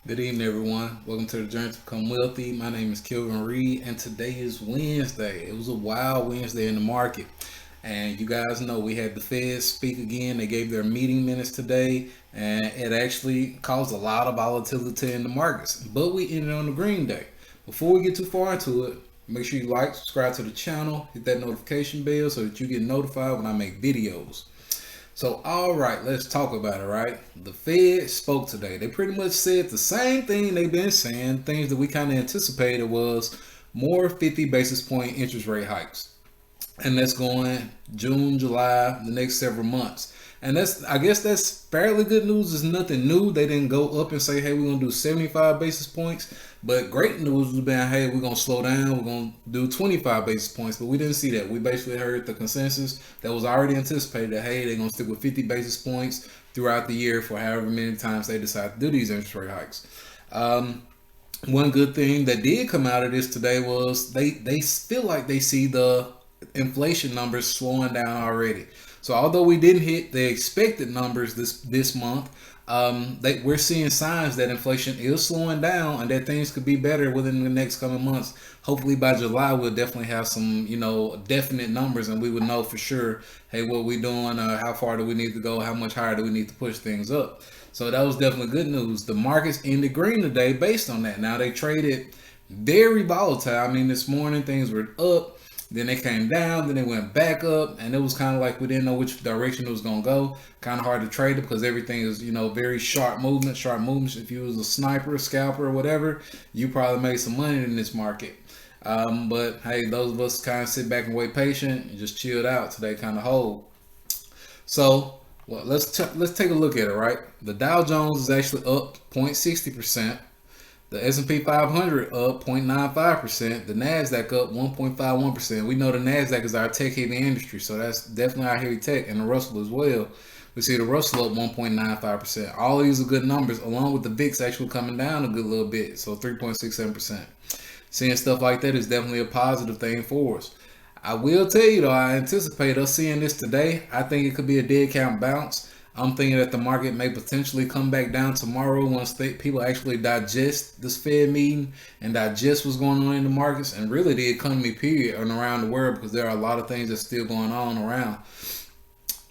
Good evening, everyone. Welcome to the Journey to Become Wealthy. My name is Kelvin Reed, and today is Wednesday. It was a wild Wednesday in the market. And you guys know we had the Fed speak again. They gave their meeting minutes today, and it actually caused a lot of volatility in the markets. But we ended on the green day. Before we get too far into it, make sure you like, subscribe to the channel, hit that notification bell so that you get notified when I make videos. So, all right, let's talk about it, right? The Fed spoke today. They pretty much said the same thing they've been saying. Things that we kind of anticipated was more 50 basis point interest rate hikes. And that's going June, July, the next several months. And I guess that's fairly good news. It's nothing new. They didn't go up and say, hey, we're going to do 75 basis points. But great news was been, hey, we're going to slow down. We're going to do 25 basis points. But we didn't see that. We basically heard the consensus that was already anticipated that, hey, they're going to stick with 50 basis points throughout the year for however many times they decide to do these interest rate hikes. One good thing that did come out of this today was they feel like they see the inflation numbers slowing down already. So although we didn't hit the expected numbers this month, we're seeing signs that inflation is slowing down and that things could be better within the next coming months. Hopefully by July we'll definitely have some definite numbers and we would know for sure, hey, what we doing, how far do we need to go, how much higher do we need to push things up. So that was definitely good news. The markets ended green today based on that. Now they traded very volatile. I mean, this morning things were up. Then they came down, then they went back up, and it was kind of like we didn't know which direction it was going to go. Kind of hard to trade it because everything is, very sharp movements. If you was a sniper, a scalper, or whatever, you probably made some money in this market. But hey, those of us kind of sit back and wait patient and just chilled out till they kind of hold. So, well, let's take a look at it, right? The Dow Jones is actually up 0.60%. The S&P 500 up 0.95%. The NASDAQ up 1.51%. We know the NASDAQ is our tech-heavy industry, so that's definitely our heavy tech, and the Russell as well. We see the Russell up 1.95%. All these are good numbers, along with the VIX actually coming down a good little bit, so 3.67%. Seeing stuff like that is definitely a positive thing for us. I will tell you, though, I anticipate us seeing this today. I think it could be a dead count bounce. I'm thinking that the market may potentially come back down tomorrow once people actually digest this Fed meeting and digest what's going on in the markets and really the economy period and around the world, because there are a lot of things that's still going on around.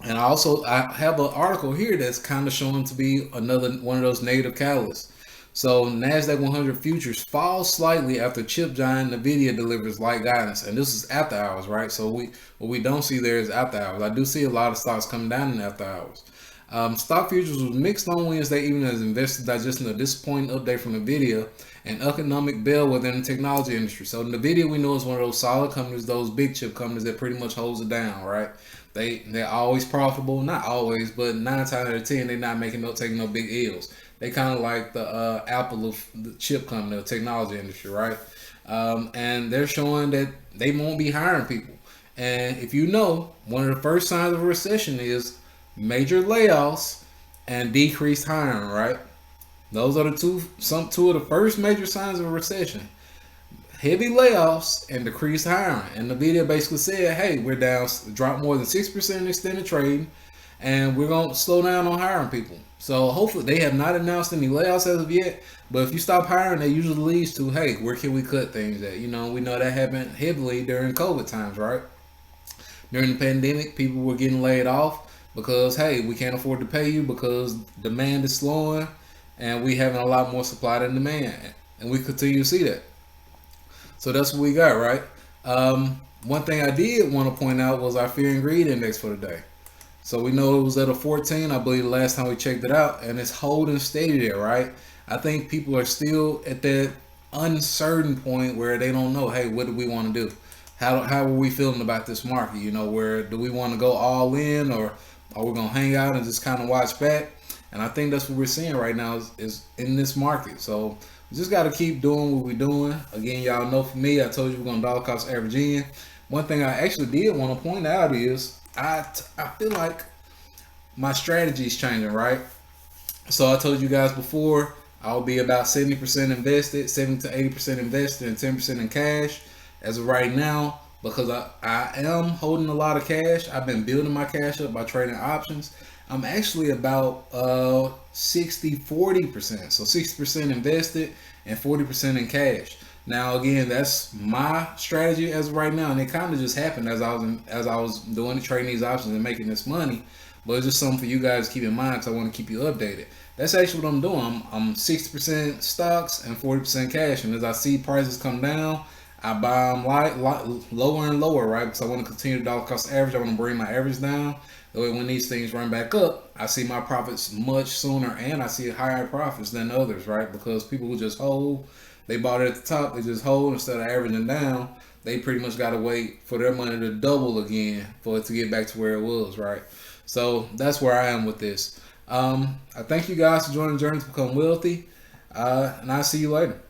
And I have an article here that's kind of showing to be another one of those negative catalysts. So NASDAQ 100 futures fall slightly after chip giant Nvidia delivers light guidance, and this is after hours, right? So what we don't see there is after hours. I do see a lot of stocks coming down in after hours. Stock futures was mixed on Wednesday, even as investors digesting a disappointing update from Nvidia, an economic bellwether in the technology industry. So Nvidia, we know, is one of those solid companies, those big chip companies that pretty much holds it down, right? They're always profitable, not always, but 9 times out of 10, they're not taking no big L's. They kind of like the Apple of the chip company, the technology industry, right? And they're showing that they won't be hiring people. And if you know, one of the first signs of a recession is major layoffs and decreased hiring, right? Those are two of the first major signs of a recession. Heavy layoffs and decreased hiring. And Nvidia basically said, hey, we're down, drop more than 6% in extended trading, and we're going to slow down on hiring people. So hopefully they have not announced any layoffs as of yet, but if you stop hiring, that usually leads to, hey, where can we cut things at? We know that happened heavily during COVID times, right? During the pandemic, people were getting laid off because, hey, we can't afford to pay you because demand is slowing and we having a lot more supply than demand. And we continue to see that. So that's what we got, right? One thing I did want to point out was our fear and greed index for the day. So we know it was at a 14, I believe, the last time we checked it out, and it's holding steady there, right? I think people are still at that uncertain point where they don't know, hey, what do we want to do? How are we feeling about this market? Where do we want to go all in, or are we going to hang out and just kind of watch back? And I think that's what we're seeing right now is in this market. So we just got to keep doing what we're doing. Again, y'all know for me, I told you we're going to dollar cost average in. One thing I actually did want to point out is I feel like my strategy is changing, right? So I told you guys before, I'll be about 70% invested, 70 to 80% invested, and 10% in cash. As of right now, because I am holding a lot of cash, I've been building my cash up by trading options. I'm actually about 60-40%. So 60% invested and 40% in cash. Now again, that's my strategy as of right now, and it kind of just happened as I was doing trading these options and making this money. But it's just something for you guys to keep in mind because I want to keep you updated. That's actually what I'm doing. I'm 60% stocks and 40% cash, and as I see prices come down, I buy them lower and lower, right? Because I want to continue the dollar cost average. I want to bring my average down. That way, when these things run back up, I see my profits much sooner, and I see higher profits than others, right? Because people who just hold, they bought it at the top, they just hold instead of averaging down. They pretty much got to wait for their money to double again for it to get back to where it was, right? So that's where I am with this. I thank you guys for joining the journey to become wealthy, and I'll see you later.